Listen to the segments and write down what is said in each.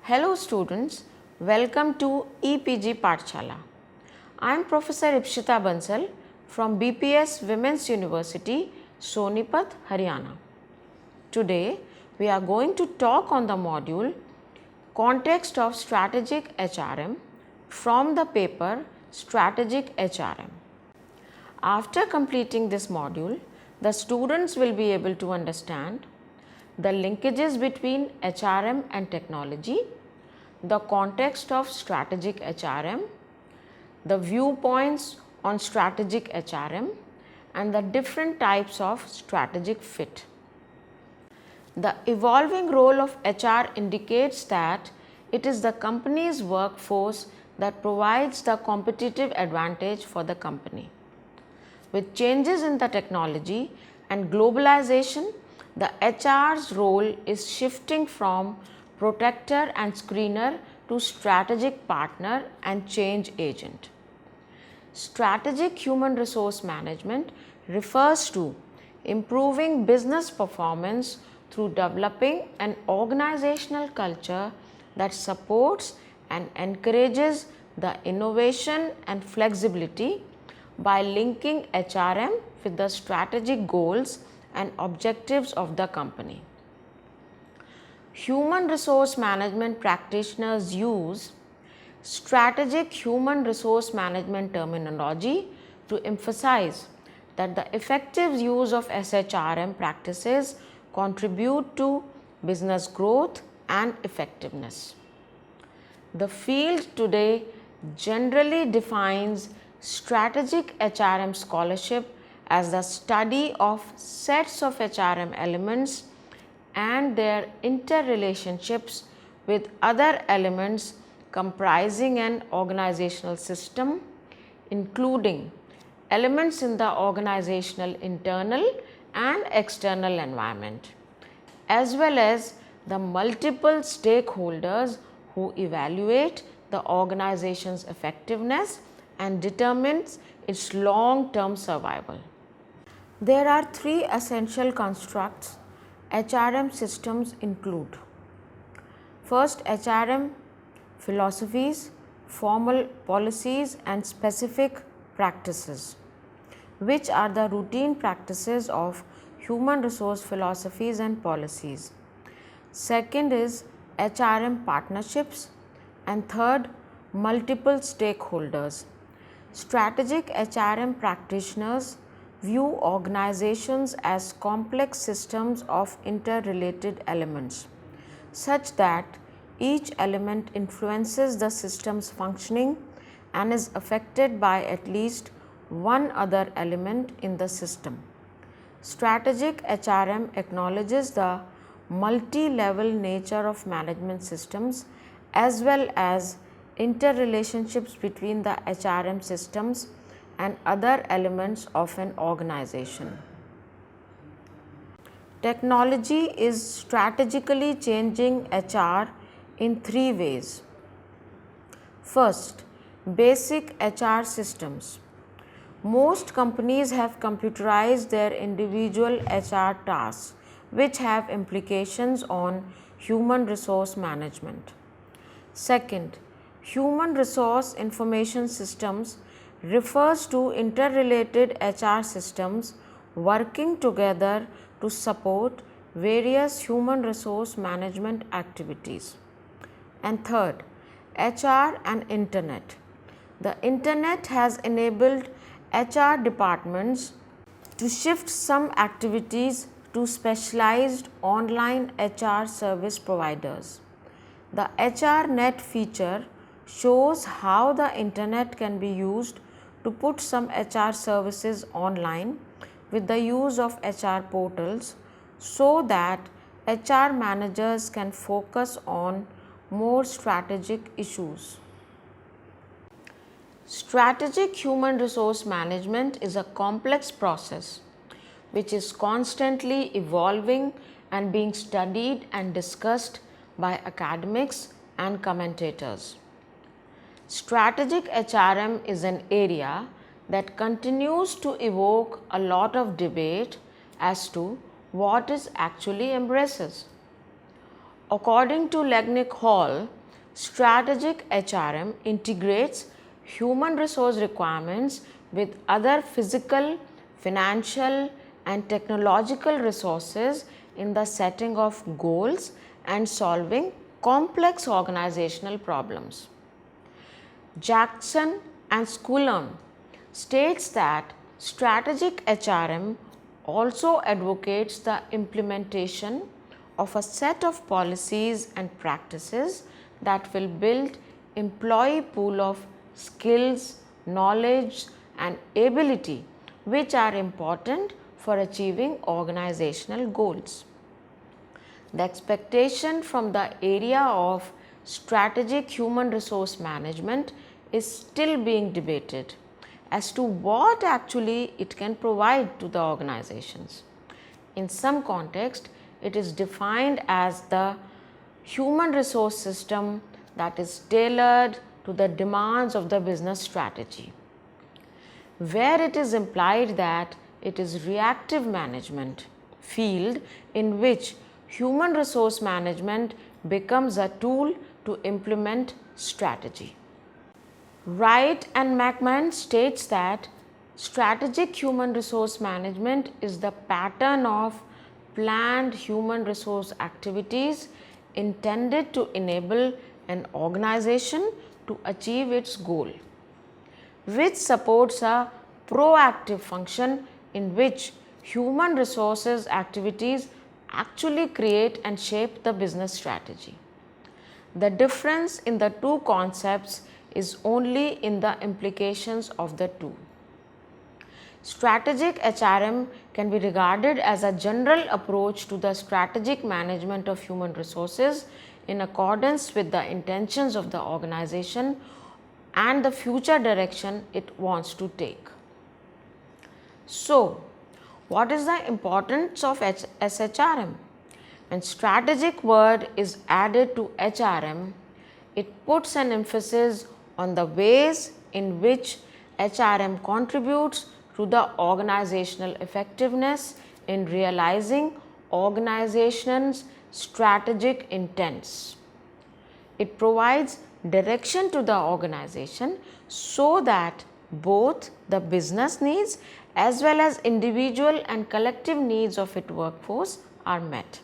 Hello students, welcome to EPG Pathshala. I am Professor Ipshita Bansal from BPS Women's University, Sonipat, Haryana. Today we are going to talk on the module Context of Strategic HRM from the paper Strategic HRM. After completing this module, the students will be able to understand the linkages between HRM and technology, the context of strategic HRM, the viewpoints on strategic HRM, and the different types of strategic fit. The evolving role of HR indicates that it is the company's workforce that provides the competitive advantage for the company. With changes in the technology and globalization, the HR's role is shifting from protector and screener to strategic partner and change agent. Strategic human resource management refers to improving business performance through developing an organizational culture that supports and encourages the innovation and flexibility by linking HRM with the strategic goals and objectives of the company. Human resource management practitioners use strategic human resource management terminology to emphasize that the effective use of SHRM practices contribute to business growth and effectiveness. The field today generally defines strategic HRM scholarship as the study of sets of HRM elements and their interrelationships with other elements comprising an organizational system, including elements in the organizational internal and external environment, as well as the multiple stakeholders who evaluate the organization's effectiveness and determines its long-term survival. There are three essential constructs HRM systems include. First, HRM philosophies, formal policies and specific practices, which are the routine practices of human resource philosophies and policies. Second is HRM partnerships, and third, multiple stakeholders. Strategic HRM practitioners view organizations as complex systems of interrelated elements, such that each element influences the system's functioning and is affected by at least one other element in the system. Strategic HRM acknowledges the multi-level nature of management systems as well as interrelationships between the HRM systems and other elements of an organization. Technology is strategically changing HR in three ways. First, basic HR systems. Most companies have computerized their individual HR tasks, which have implications on human resource management. Second, human resource information systems refers to interrelated HR systems working together to support various human resource management activities. And third, HR and Internet. The Internet has enabled HR departments to shift some activities to specialized online HR service providers. The HR Net feature shows how the Internet can be used to put some HR services online with the use of HR portals so that HR managers can focus on more strategic issues. Strategic human resource management is a complex process which is constantly evolving and being studied and discussed by academics and commentators. Strategic HRM is an area that continues to evoke a lot of debate as to what it actually embraces. According to Legnick Hall, strategic HRM integrates human resource requirements with other physical, financial, and technological resources in the setting of goals and solving complex organizational problems. Jackson and Scullum states that strategic HRM also advocates the implementation of a set of policies and practices that will build employee pool of skills, knowledge and ability which are important for achieving organizational goals. The expectation from the area of strategic human resource management is still being debated as to what actually it can provide to the organizations. In some context, it is defined as the human resource system that is tailored to the demands of the business strategy, where it is implied that it is reactive management field in which human resource management becomes a tool to implement strategy. Wright and McMahon states that strategic human resource management is the pattern of planned human resource activities intended to enable an organization to achieve its goal, which supports a proactive function in which human resources activities actually create and shape the business strategy. The difference in the two concepts is only in the implications of the two. Strategic HRM can be regarded as a general approach to the strategic management of human resources in accordance with the intentions of the organization and the future direction it wants to take. So, what is the importance of SHRM? When strategic word is added to HRM, it puts an emphasis on the ways in which HRM contributes to the organizational effectiveness in realizing organization's strategic intents. It provides direction to the organization so that both the business needs as well as individual and collective needs of its workforce are met.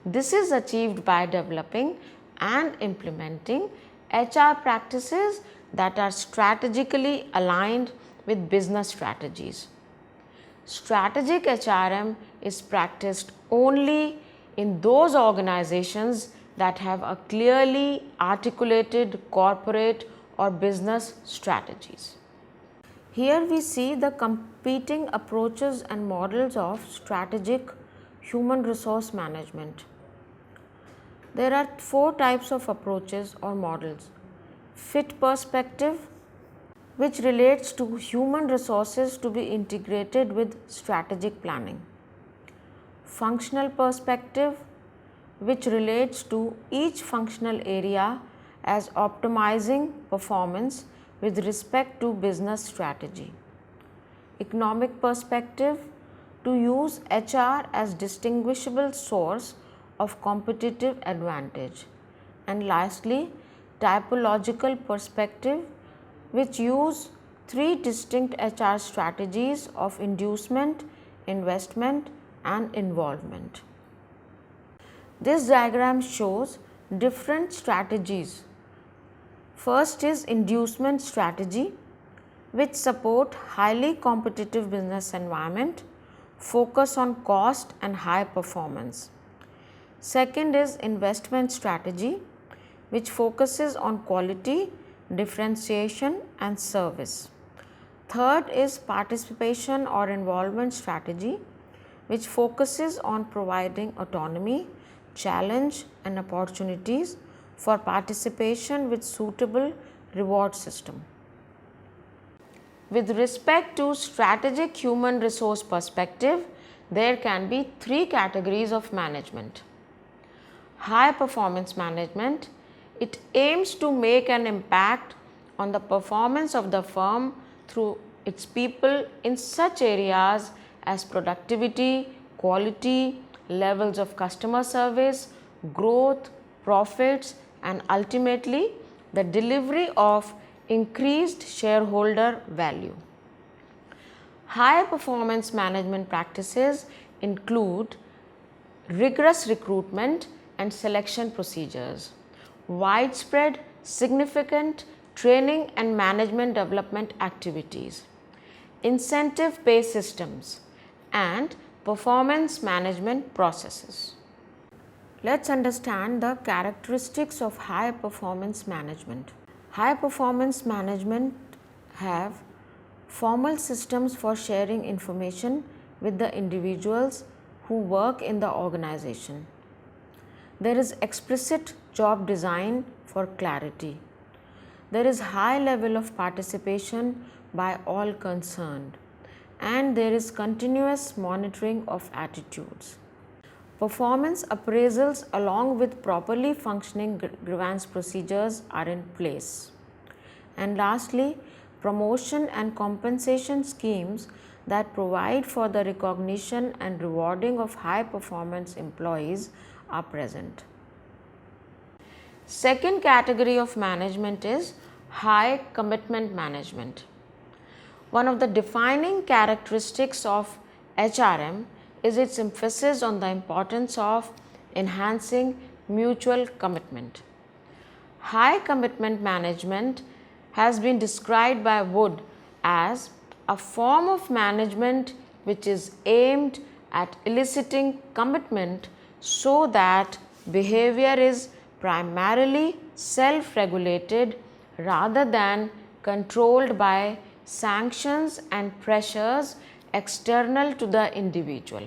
This is achieved by developing and implementing HR practices that are strategically aligned with business strategies. Strategic HRM is practiced only in those organizations that have a clearly articulated corporate or business strategies. Here we see the competing approaches and models of strategic human resource management. There are 4 types of approaches or models. Fit perspective, which relates to human resources to be integrated with strategic planning. Functional perspective, which relates to each functional area as optimizing performance with respect to business strategy. Economic perspective, to use HR as distinguishable source of competitive advantage. And lastly, typological perspective, which use 3 distinct HR strategies of inducement, investment and involvement. This diagram shows different strategies. First is inducement strategy, which support highly competitive business environment, focus on cost and high performance. Second is investment strategy, which focuses on quality, differentiation and service. Third is participation or involvement strategy, which focuses on providing autonomy, challenge and opportunities for participation with suitable reward system. With respect to strategic human resource perspective, there can be 3 categories of management. High performance management, it aims to make an impact on the performance of the firm through its people in such areas as productivity, quality, levels of customer service, growth, profits, and ultimately the delivery of increased shareholder value. High performance management practices include rigorous recruitment and selection procedures, widespread, significant training and management development activities, incentive pay systems, and performance management processes. Let's understand the characteristics of high performance management. High performance management have formal systems for sharing information with the individuals who work in the organization. There is explicit job design for clarity. There is high level of participation by all concerned, and there is continuous monitoring of attitudes. Performance appraisals along with properly functioning grievance procedures are in place. And lastly, promotion and compensation schemes that provide for the recognition and rewarding of high performance employees are present. Second category of management is high commitment management. One of the defining characteristics of HRM is its emphasis on the importance of enhancing mutual commitment. High commitment management has been described by Wood as a form of management which is aimed at eliciting commitment so that behavior is primarily self-regulated rather than controlled by sanctions and pressures external to the individual,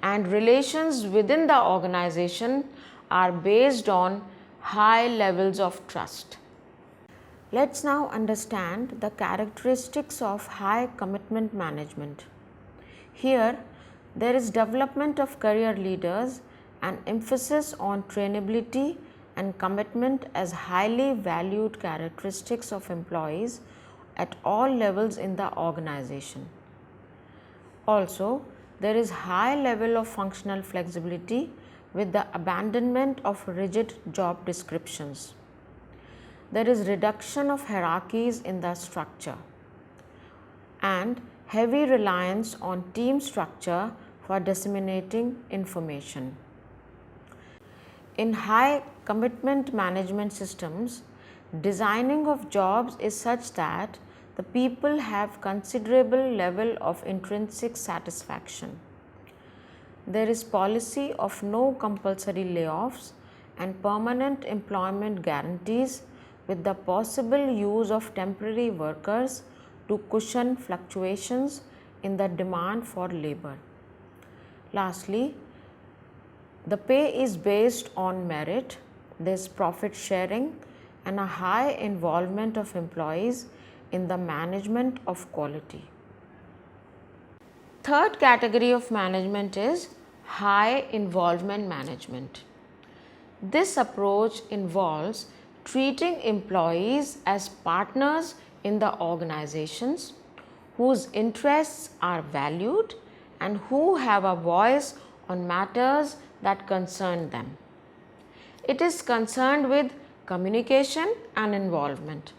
and relations within the organization are based on high levels of trust. Let's now understand the characteristics of high commitment management. Here, there is development of career leaders and emphasis on trainability and commitment as highly valued characteristics of employees at all levels in the organization. Also, there is high level of functional flexibility with the abandonment of rigid job descriptions. There is reduction of hierarchies in the structure and heavy reliance on team structure for disseminating information. In high commitment management systems, designing of jobs is such that the people have considerable level of intrinsic satisfaction. There is policy of no compulsory layoffs and permanent employment guarantees with the possible use of temporary workers to cushion fluctuations in the demand for labor. Lastly, the pay is based on merit, there is profit sharing and a high involvement of employees in the management of quality. Third category of management is high involvement management. This approach involves treating employees as partners in the organizations whose interests are valued and who have a voice on matters that concern them. It is concerned with communication and involvement.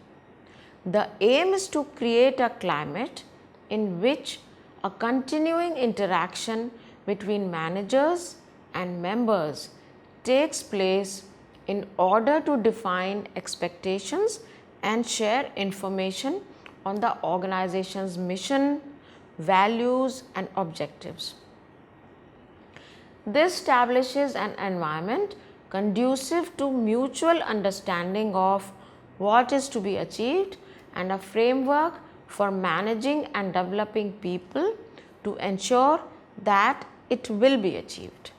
The aim is to create a climate in which a continuing interaction between managers and members takes place in order to define expectations and share information on the organization's mission, values and objectives. This establishes an environment conducive to mutual understanding of what is to be achieved and a framework for managing and developing people to ensure that it will be achieved.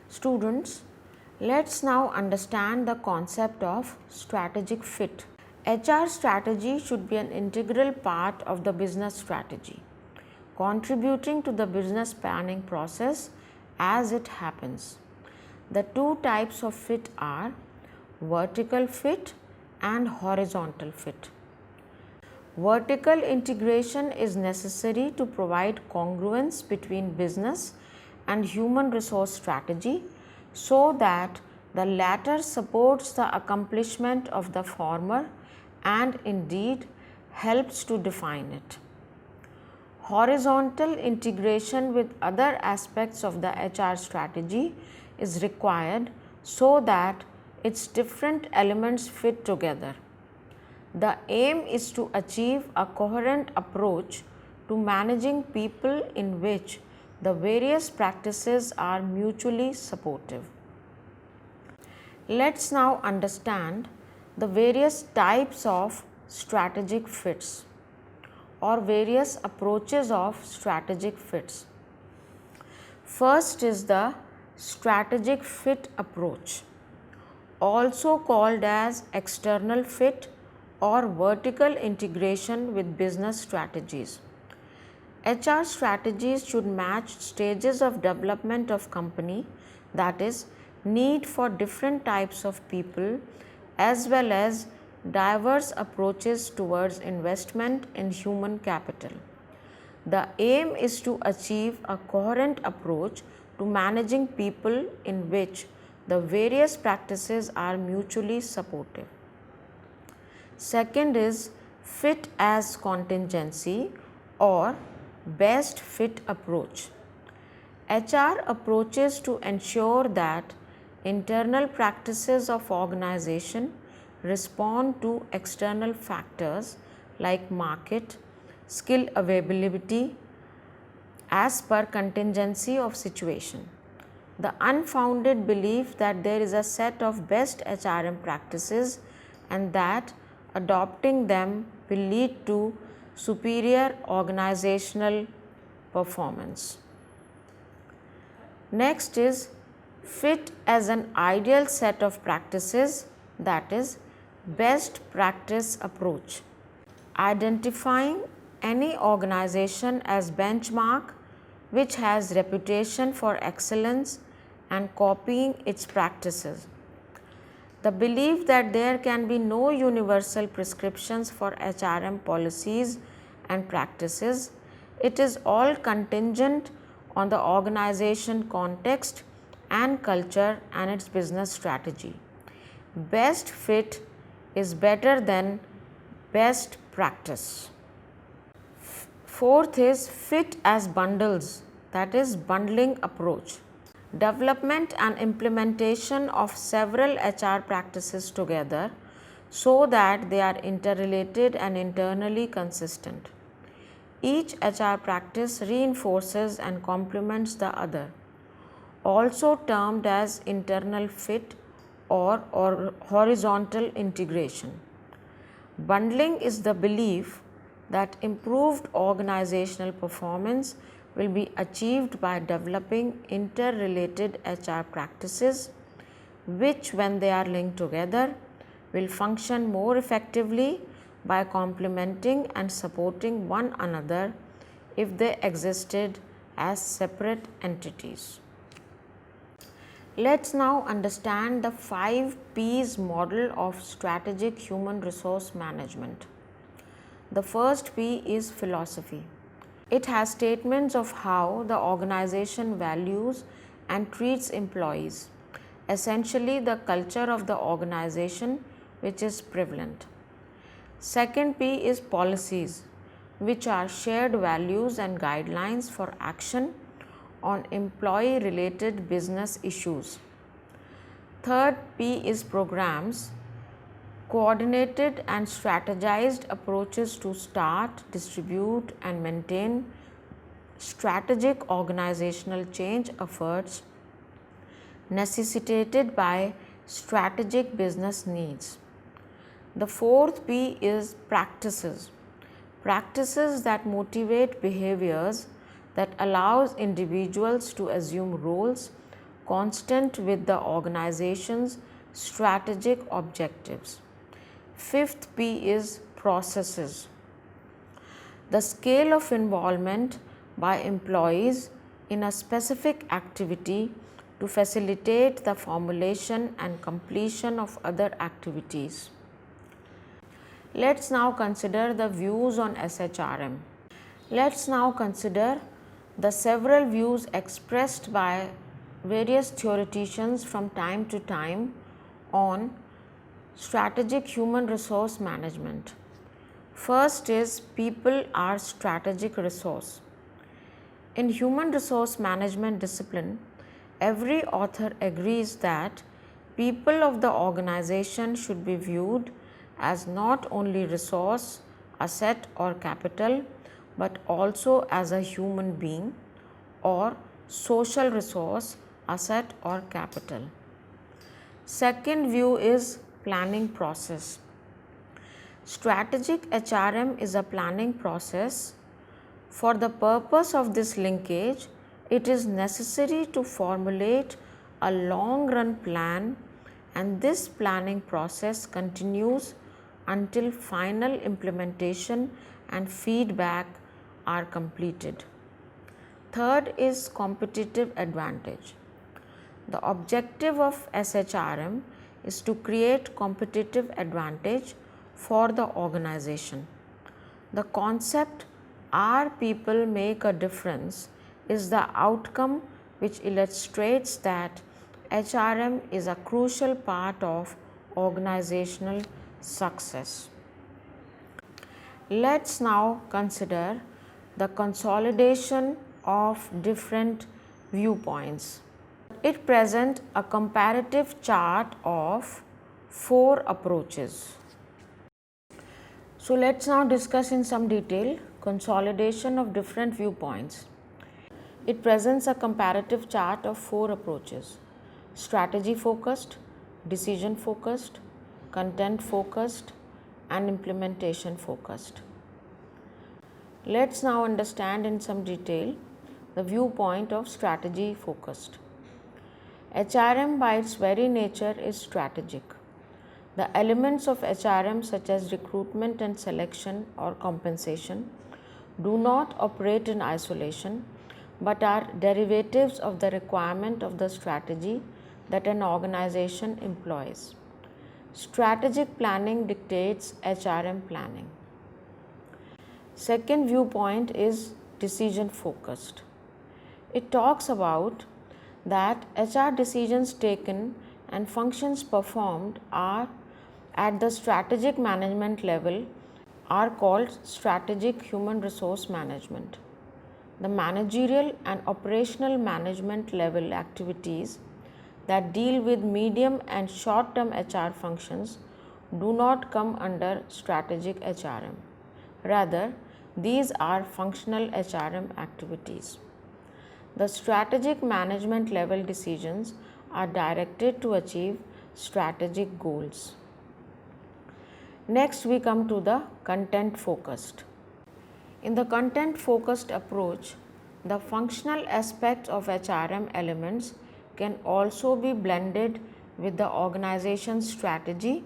Students, let's now understand the concept of strategic fit. HR strategy should be an integral part of the business strategy, contributing to the business planning process as it happens. The two types of fit are vertical fit and horizontal fit. Vertical integration is necessary to provide congruence between business and human resource strategy so that the latter supports the accomplishment of the former and indeed helps to define it. Horizontal integration with other aspects of the HR strategy is required so that its different elements fit together. The aim is to achieve a coherent approach to managing people in which the various practices are mutually supportive. Let's now understand the various types of strategic fits or various approaches of strategic fits. First is the strategic fit approach, also called as external fit or vertical integration with business strategies. HR strategies should match stages of development of company, that is, need for different types of people as well as diverse approaches towards investment in human capital. The aim is to achieve a coherent approach to managing people in which the various practices are mutually supportive. Second is fit as contingency or best fit approach. HR approaches to ensure that internal practices of organization respond to external factors like market, skill availability as per contingency of situation. The unfounded belief that there is a set of best HRM practices and that adopting them will lead to superior organizational performance. Next is fit as an ideal set of practices, that is best practice approach. Identifying any organization as benchmark which has reputation for excellence and copying its practices. The belief that there can be no universal prescriptions for HRM policies and practices, it is all contingent on the organization context and culture and its business strategy. Best fit is better than best practice. Fourth is fit as bundles, that is bundling approach. Development and implementation of several HR practices together so that they are interrelated and internally consistent. Each HR practice reinforces and complements the other, also termed as internal fit or horizontal integration. Bundling is the belief that improved organizational performance will be achieved by developing interrelated HR practices which, when they are linked together, will function more effectively by complementing and supporting one another if they existed as separate entities. Let's now understand the 5 P's model of strategic human resource management. The first P is philosophy. It has statements of how the organization values and treats employees, essentially the culture of the organization which is prevalent. Second P is policies, which are shared values and guidelines for action on employee related business issues. Third P is programs, coordinated and strategized approaches to start, distribute and maintain strategic organizational change efforts necessitated by strategic business needs. The fourth P is practices. Practices that motivate behaviors that allows individuals to assume roles constant with the organization's strategic objectives. Fifth P is processes. The scale of involvement by employees in a specific activity to facilitate the formulation and completion of other activities. Let's now consider the views on SHRM. Let's now consider the several views expressed by various theoreticians from time to time on strategic human resource management. First is people are strategic resource. In human resource management discipline, every author agrees that people of the organization should be viewed as not only resource, asset or capital, but also as a human being or social resource, asset or capital. Second view is planning process. Strategic HRM is a planning process. For the purpose of this linkage, it is necessary to formulate a long run plan, and this planning process continues until final implementation and feedback are completed. Third is competitive advantage. The objective of SHRM is to create competitive advantage for the organization. The concept "our people make a difference" is the outcome which illustrates that HRM is a crucial part of organizational success. Let's now consider the consolidation of different viewpoints. It presents a comparative chart of 4 approaches. So let's now discuss in some detail consolidation of different viewpoints. It presents a comparative chart of 4 approaches: strategy focused, decision focused, content focused, and implementation focused. Let's now understand in some detail the viewpoint of strategy focused. HRM by its very nature is strategic. The elements of HRM such as recruitment and selection or compensation do not operate in isolation, but are derivatives of the requirement of the strategy that an organization employs. Strategic planning dictates HRM planning. Second viewpoint is decision focused. It talks about that HR decisions taken and functions performed are at the strategic management level are called strategic human resource management. The managerial and operational management level activities that deal with medium and short term HR functions do not come under strategic HRM. Rather, these are functional HRM activities. The strategic management level decisions are directed to achieve strategic goals. Next, we come to the content focused. In the content focused approach, the functional aspects of HRM elements can also be blended with the organization's strategy,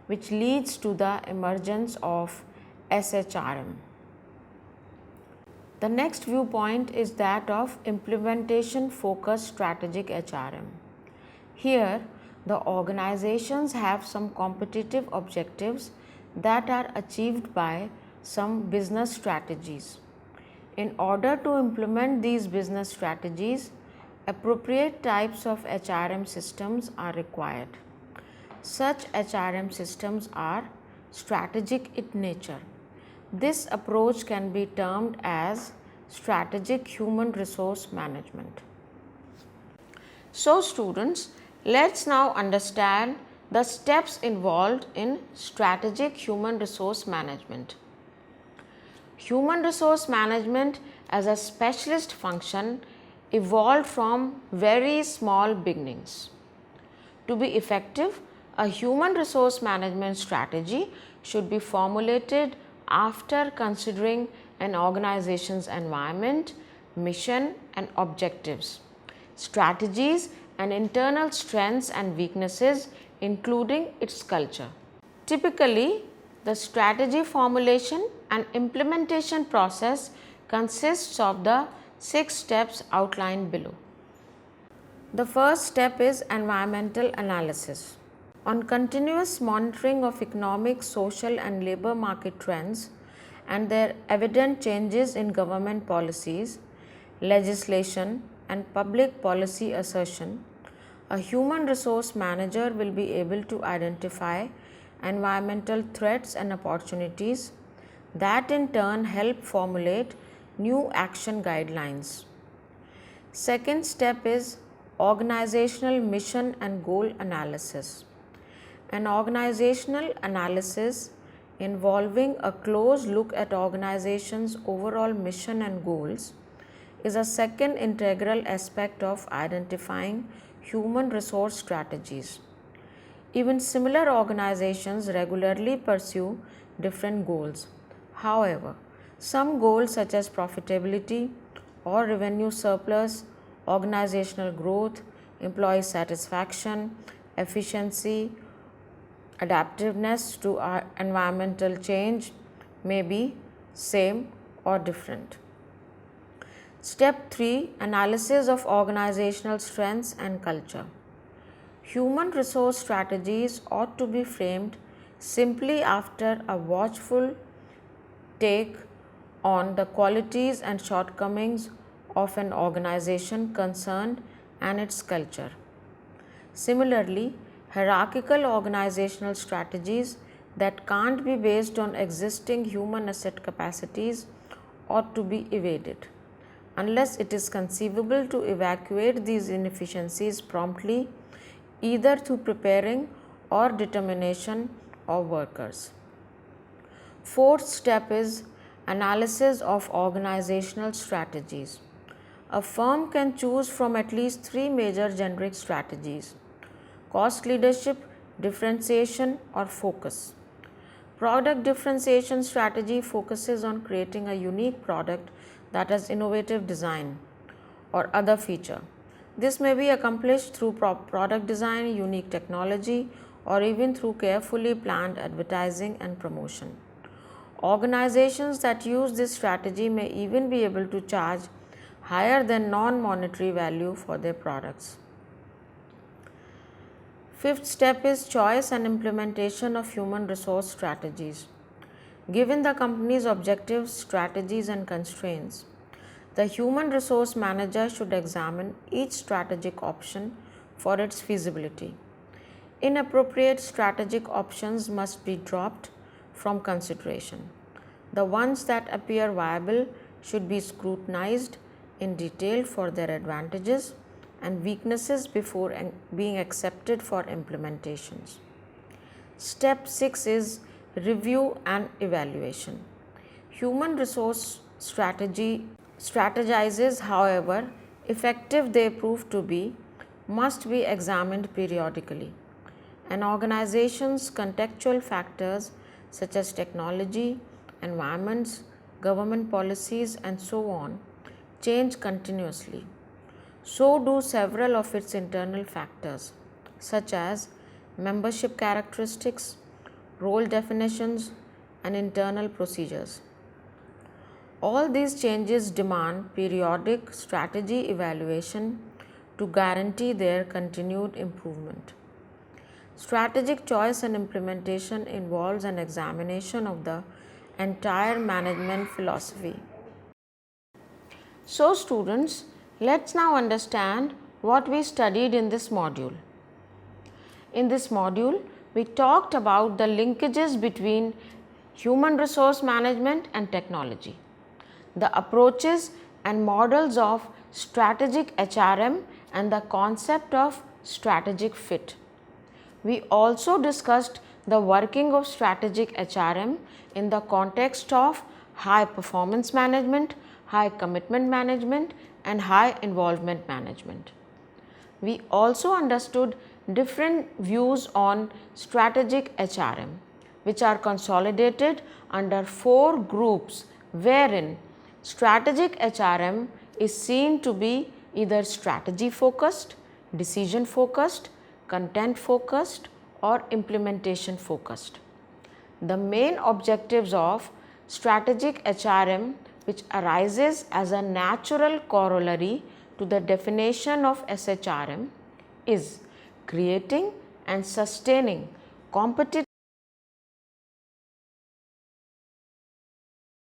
which leads to the emergence of SHRM. The next viewpoint is that of implementation focused strategic HRM. Here, the organizations have some competitive objectives that are achieved by some business strategies. In order to implement these business strategies, appropriate types of HRM systems are required. Such HRM systems are strategic in nature. This approach can be termed as strategic human resource management. So students, let's now understand the steps involved in strategic human resource management. Human resource management as a specialist function evolved from very small beginnings. To be effective, a human resource management strategy should be formulated after considering an organization's environment, mission and objectives, strategies and internal strengths and weaknesses, including its culture. Typically, the strategy formulation and implementation process consists of the 6 steps outlined below. The first step is environmental analysis. On continuous monitoring of economic, social and labor market trends and their evident changes in government policies, legislation and public policy assertion, a human resource manager will be able to identify environmental threats and opportunities that in turn help formulate new action guidelines. Second step is organizational mission and goal analysis. An organizational analysis involving a close look at organization's overall mission and goals is a second integral aspect of identifying human resource strategies. Even similar organizations regularly pursue different goals. However, some goals such as profitability or revenue surplus, organizational growth, employee satisfaction, efficiency, adaptiveness to environmental change may be same or different. Step 3, analysis of organizational strengths and culture. Human resource strategies ought to be framed simply after a watchful take on the qualities and shortcomings of an organization concerned and its culture. Similarly, hierarchical organizational strategies that can't be based on existing human asset capacities ought to be evaded, unless it is conceivable to evacuate these inefficiencies promptly, either through preparing or determination of workers. Fourth step is analysis of organizational strategies. A firm can choose from at least 3 major generic strategies: cost leadership, differentiation, or focus. Product differentiation strategy focuses on creating a unique product that has innovative design or other feature. This may be accomplished through product design, unique technology, or even through carefully planned advertising and promotion. Organizations that use this strategy may even be able to charge higher than non-monetary value for their products. Fifth step is choice and implementation of human resource strategies. Given the company's objectives, strategies, and constraints, the human resource manager should examine each strategic option for its feasibility. Inappropriate strategic options must be dropped from consideration. The ones that appear viable should be scrutinized in detail for their advantages and weaknesses before being accepted for implementations. Step 6 is review and evaluation. Human resource strategizes, however effective they prove to be, must be examined periodically. An organization's contextual factors such as technology, environments, government policies, and so on change continuously. So do several of its internal factors such as membership characteristics, role definitions, and internal procedures. All these changes demand periodic strategy evaluation to guarantee their continued improvement. Strategic choice and implementation involves an examination of the entire management philosophy. So students, let's now understand what we studied in this module. In this module, we talked about the linkages between human resource management and technology, the approaches and models of strategic HRM, and the concept of strategic fit. We also discussed the working of strategic HRM in the context of high performance management, high commitment management, and high involvement management. We also understood different views on strategic HRM, which are consolidated under 4 groups, wherein strategic HRM is seen to be either strategy focused, decision focused, content focused, or implementation focused. The main objectives of strategic HRM, which arises as a natural corollary to the definition of SHRM, is creating and sustaining competitive